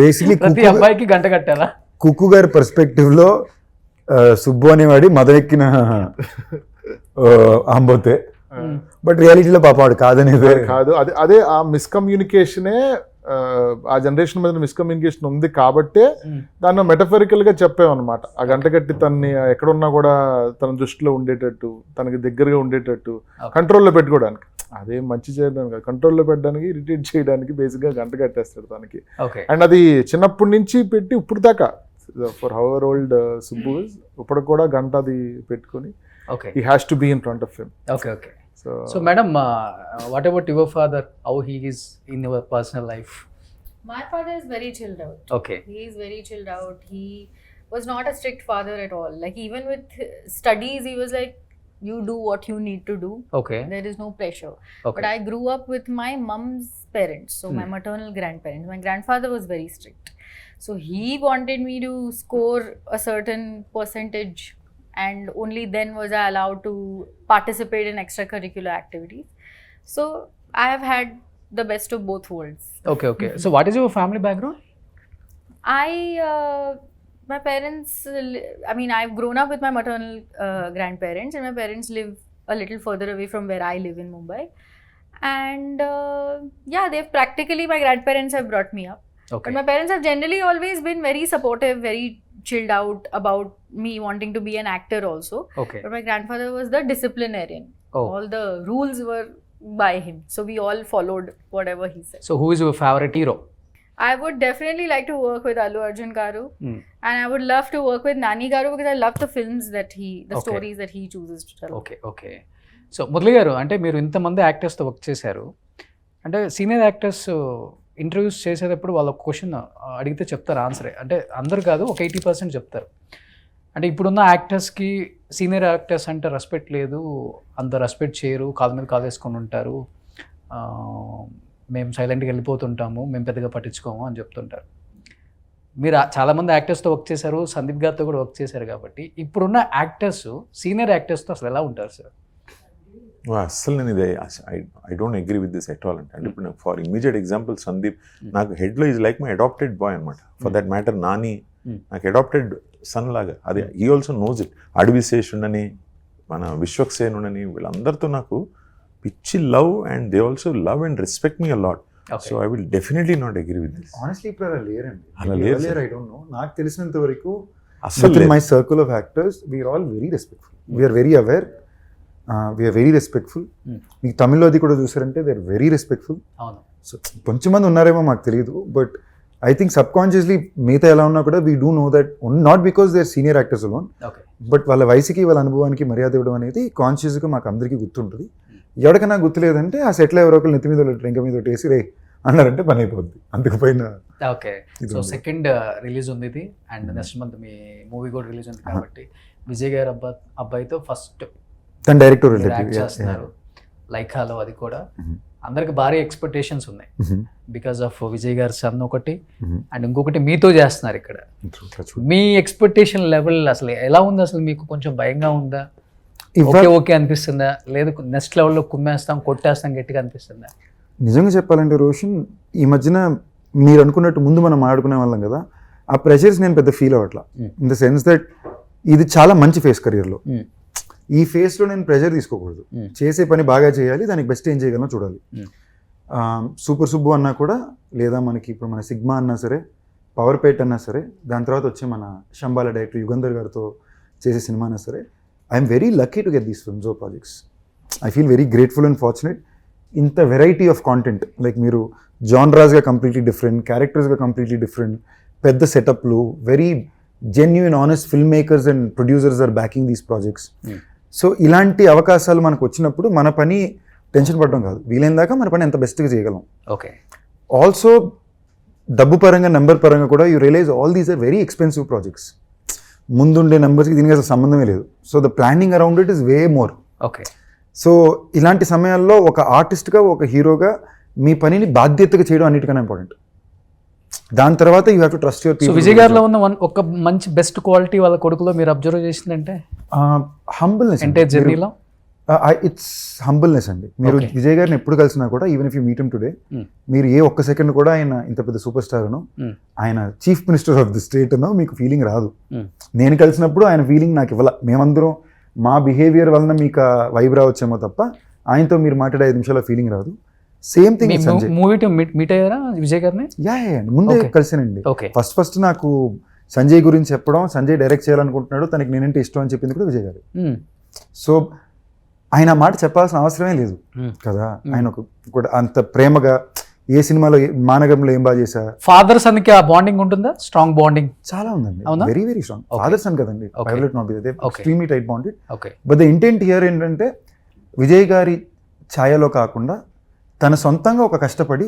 బేసిక్లీ ప్రతి అబ్బాయికి గంట కట్టాలా? కుక్కు గారి పర్స్పెక్టివ్ లో సుబ్బు అనేవాడి మదనెక్కిన ఆంబోతే, బట్ రియాలిటీలో పాప వాడు కాదనేదే. కాదు, అదే ఆ మిస్కమ్యూనికేషనే, ఆ జనరేషన్ మీద మిస్కమ్యూనికేషన్ ఉంది కాబట్టే దాన్ని మెటఫరికల్ గా చెప్పామన్నమాట. ఆ గంట కట్టి తనని ఎక్కడున్నా కూడా తన దృష్టిలో ఉండేటట్టు, తనకి దగ్గరగా ఉండేటట్టు, కంట్రోల్లో పెట్టుకోవడానికి. అదే మంచి చేయడానికి, కంట్రోల్లో పెట్టడానికి, ఇరిటేట్ చేయడానికి బేసిక్ గా గంట కట్టేస్తాడు తనకి. అండ్ అది చిన్నప్పటి నుంచి పెట్టి ఇప్పుడు దాకా, ఫర్ హవర్ ఓల్డ్ సుబ్బు ఇప్పుడు కూడా గంట అది పెట్టుకుని he has to be in front of him. Okay. So madam, what about your father? How he is in your personal life? My father is very chilled out. Okay. He is very chilled out. He was not a strict father at all. Like even with studies, he was like, you do what you need to do. Okay. There is no pressure. Okay. But I grew up with my mom's parents, so my maternal grandparents. My grandfather was very strict. So he wanted me to score a certain percentage, and only then was I allowed to participate in extracurricular activities. So I have had the best of both worlds. Okay. So what is your family background? My parents, I've grown up with my maternal grandparents, and my parents live a little further away from where I live in Mumbai. And they've practically, my grandparents have brought me up. Okay. But my parents have generally always been very supportive, very chilled out about me wanting to be an actor also. Okay. But my grandfather was the disciplinarian. Oh. All the rules were by him. So we all followed whatever he said. So who is your favorite hero? I would definitely like to work with Allu Arjun Garu. And I would love to work with Nani Garu because I love the films that the stories that he chooses to tell. Okay. So Murali గారు, అంటే మీరు ఇంతమంది యాక్టర్స్తో work చేశారు, అంటే senior actors interviews చేసేటప్పుడు వాళ్ళ question అడిగితే చెప్తారు ఆన్సరే, అంటే అందరు కాదు, ఒక 80% చెప్తారు. అంటే ఇప్పుడున్న యాక్టర్స్కి సీనియర్ యాక్టర్స్ అంటే రెస్పెక్ట్ లేదు, అంత రెస్పెక్ట్ చేయరు, కాళ్ళ మీద కాలు వేసుకొని ఉంటారు, మేము సైలెంట్గా వెళ్ళిపోతుంటాము, మేము పెద్దగా పట్టించుకోము అని చెప్తుంటారు. మీరు చాలామంది యాక్టర్స్తో వర్క్ చేశారు, సందీప్ గారితో కూడా వర్క్ చేశారు, కాబట్టి ఇప్పుడున్న యాక్టర్స్ సీనియర్ యాక్టర్స్తో అసలు ఎలా ఉంటారు సార్? అస్సలు నేను ఇది I don't agree with this at all. అంటే ఇప్పుడు ఫర్ ఇమీడియట్ ఎగ్జాంపుల్ సందీప్ నాకు హెడ్లో is like my adopted boy అనమాట. ఫర్ దట్ మ్యాటర్ నాని నాకు అడాప్టెడ్ సన్ లాగా. అది హీ ఆల్సో నోస్ ఇట్. అడవిశేషుడని, మన విశ్వక్సేనుడని, వీళ్ళందరితో నాకు పిచ్చి love, and they also love and respect me a lot. So I will definitely not agree with this. Honestly ఇప్పుడు అలా లేరండి. అలా లేరు. ఐ డోంట్ నో, నాకు తెలిసినంత వరకు అసలు my circle of actors we are all very respectful, we are very aware. We are very respectful. మీకు తమిళ్లో అది కూడా చూసారంటే దే ఆర్ వెరీ రెస్పెక్ట్ఫుల్. అవును. సో కొంచెం మంది ఉన్నారేమో మాకు తెలియదు, but I think subconsciously మిగతా ఎలా ఉన్నా కూడా we do know that not because they are senior actors alone, okay. But వాళ్ళ వయసుకి వాళ్ళ అనుభవానికి మర్యాద ఇవ్వడం అనేది కాన్షియస్గా మాకు అందరికీ గుర్తుంటుంది. ఎవరికైనా గుర్తులేదంటే ఆ సెట్లో ఎవరో ఒకరు నెత్తి మీద ఇంకా మీద వేసి రే అన్నారంటే పని అయిపోద్ది. అందుకు పైన ఓకే. సో సెకండ్ రిలీజ్ ఉంది ఇది, and next month me movie కూడా రిలీజ్ ఉంది కాబట్టి విజయ్ గారు అబ్బాయితో ఫస్ట్ తన డైరెక్టర్ యాక్ట్ చేస్తున్నారు లైకాలో. అది కూడా అందరికి భారీ ఎక్స్పెక్టేషన్స్ ఉన్నాయి బికాస్ ఆఫ్ విజయ్ గారి సన్ ఒకటి, అండ్ ఇంకొకటి మీతో చేస్తున్నారు ఇక్కడ. మీ ఎక్స్పెక్టేషన్ లెవెల్ అసలు ఎలా ఉంది? అసలు మీకు కొంచెం భయంగా ఉందా? ఓకే ఓకే అనిపిస్తుందా? లేదు నెక్స్ట్ లెవెల్లో కుమ్మేస్తాం కొట్టేస్తాం గట్టిగా అనిపిస్తుందా? నిజంగా చెప్పాలంటే రోషన్, ఈ మధ్యన మీరు అనుకున్నట్టు ముందు మనం ఆడుకునే వాళ్ళం కదా, ఆ ప్రెషర్స్ నేను పెద్ద ఫీల్ అవ్వట్లా. ఇన్ ద సెన్స్ దట్ ఇది చాలా మంచి ఫేస్ కెరియర్లో. ఈ ఫేస్లో నేను ప్రెషర్ తీసుకోకూడదు. చేసే పని బాగా చేయాలి, దానికి బెస్ట్ ఏం చేయగలను చూడాలి. సూపర్ సుబ్బు అన్నా కూడా, లేదా మనకి ఇప్పుడు మన సిగ్మా అన్నా సరే, పవర్ పేట్ అన్నా సరే, దాని తర్వాత వచ్చే మన శంబాల డైరెక్టర్ యుగంధర్ గారితో చేసే సినిమా అన్నా సరే, I'm very lucky to get these films or projects. I feel very grateful and fortunate. ఇంత వెరైటీ ఆఫ్ కాంటెంట్, లైక్ మీరు జాన్రాస్గా కంప్లీట్లీ డిఫరెంట్, క్యారెక్టర్స్గా కంప్లీట్లీ డిఫరెంట్, పెద్ద సెటప్లు, very genuine honest film makers and producers are backing these projects. So ఇలాంటి అవకాశాలు మనకు వచ్చినప్పుడు మన పని టెన్షన్ పడడం కాదు, వీలైన దాకా మన పని ఎంత బెస్ట్గా చేయగలం. ఓకే. ఆల్సో డబ్బు పరంగా, నెంబర్ పరంగా కూడా you realise all these are very expensive projects. ముందుండే నెంబర్స్కి దీనికి అసలు సంబంధమే లేదు. So the planning around it is way more. Okay. So ఇలాంటి సమయాల్లో ఒక ఆర్టిస్ట్గా, ఒక హీరోగా మీ పనిని బాధ్యతగా చేయడం అన్నిటికన్నా ఇంపార్టెంట్. దాని తర్వాత you have to trust your people. Vijay గారిలో ఉన్న ఒక మంచి బెస్ట్ క్వాలిటీ వాళ్ళ కొడుకులో మీరు అబ్జర్వ్ చేసిందంటే హంబుల్నెస్. అంటే జర్నీలో ఇట్స్ హంబుల్నెస్ అండి. మీరు విజయ్ గారిని ఎప్పుడు కలిసినా కూడా, even if you meet him today, మీరు ఏ ఒక్క సెకండ్ కూడా ఆయన ఇంత పెద్ద సూపర్ స్టార్ అనో, ఆయన chief minister of the state అనో మీకు ఫీలింగ్ రాదు. నేను కలిసినప్పుడు ఆయన ఫీలింగ్ నాకు ఇవ్వాల. మేమందరం మా బిహేవియర్ వలన మీకు వైబ్ రావచ్చేమో తప్ప ఆయనతో మీరు మాట్లాడే 5 నిమిషాల ఫీలింగ్ రాదు. సేమ్ థింగ్ మూవీ మీట్ అయ్యారా విజయ్ గారిని? యా ముందే కలిసానండి. ఫస్ట్ నాకు సంజయ్ గురించి చెప్పడం, సంజయ్ డైరెక్ట్ చేయాలనుకుంటున్నాడు, తనకి నేనంటే ఇష్టం అని చెప్పింది కూడా విజయ్ గారు. సో ఆయన మాట చెప్పాల్సిన అవసరమే లేదు కదా. ఆయన ఒక అంత ప్రేమగా ఏ సినిమాలో, మానగంలో ఏం బాగా చేశా. ఫాదర్ సన్ కి ఆ బాండింగ్ ఉంటుందా? స్ట్రాంగ్ బాండింగ్ చాలా ఉందండి, very very strong. Father son కదండి, extremely tight bonded. But the intent here ఏంటంటే విజయ్ గారి ఛాయలో కాకుండా తన సొంతంగా ఒక కష్టపడి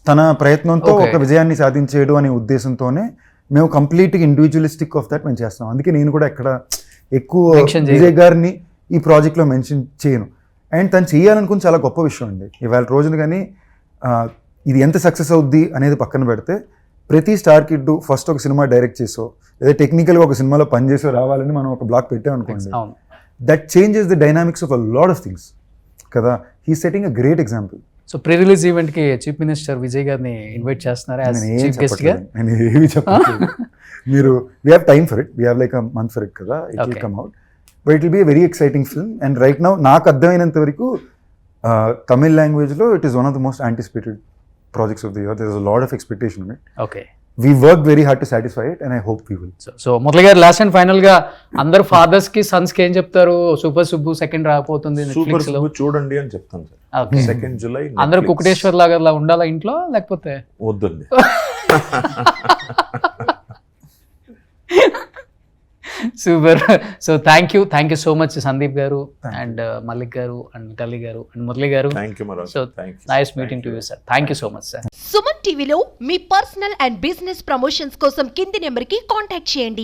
తన ప్రయత్నంతో ఒక విజయాన్ని సాధించేయడం అనే ఉద్దేశంతోనే మేము కంప్లీట్గా ఇండివిజువలిస్టిక్ ఆఫ్ దట్ మేము చేస్తున్నాం. అందుకే నేను కూడా ఎక్కడ ఎక్కువ విజయ్ గారిని ఈ ప్రాజెక్ట్లో మెన్షన్ చేయను. అండ్ తను చేయాలనుకుని చాలా గొప్ప విషయం అండి. ఇవాళ రోజున కానీ ఇది ఎంత సక్సెస్ అవుద్ది అనేది పక్కన పెడితే, ప్రతి స్టార్ కిడ్ ఫస్ట్ ఒక సినిమా డైరెక్ట్ చేసో లేదా టెక్నికల్గా ఒక సినిమాలో పనిచేసో రావాలని మనం ఒక బ్లాక్ పెట్టామనుకోండి, that changes the dynamics of a lot of things కదా. He setting a great example. So pre release event కి చీఫ్ మినిస్టర్ విజయ్ గారిని ఇన్వైట్ చేస్తున్నారా? చీఫ్ గెస్ట్ గా నేను ఏమి చెప్పట్లేదు. మీరు we have time for it, we have like a month for it కదా. It will come out, but it will be a very exciting film. And right now నాకు అర్థమైనంత వరకు తమిళ్ లాంగ్వేజ్లో it is one of the most anticipated projects of the year. There is a lot of expectation on it. Okay. We worked very hard to satisfy it and I hope we will. So Murali గారు last and final గా అందరు fathers కి Sons కి ఏం చెప్తారు? Super Subbu second రాకపోతుంది Netflix లో, చూడండి అని చెప్తాను సార్. 2 జూలై అందరూ కుకుటేశ్వర్ లాగా ఉండాలా ఇంట్లో, లేకపోతే వద్దండి. Super. So thank you so much Sandeep గారు అండ్ మల్లిక్ గారు అండ్ మితాలి గారు అండ్ మురళి గారు. So nice meeting to you sir. Thank you so much sir. Suman టీవీలో మీ పర్సనల్ అండ్ బిజినెస్ ప్రమోషన్స్ కోసం కింది నెంబర్కి కాంటాక్ట్ చేయండి.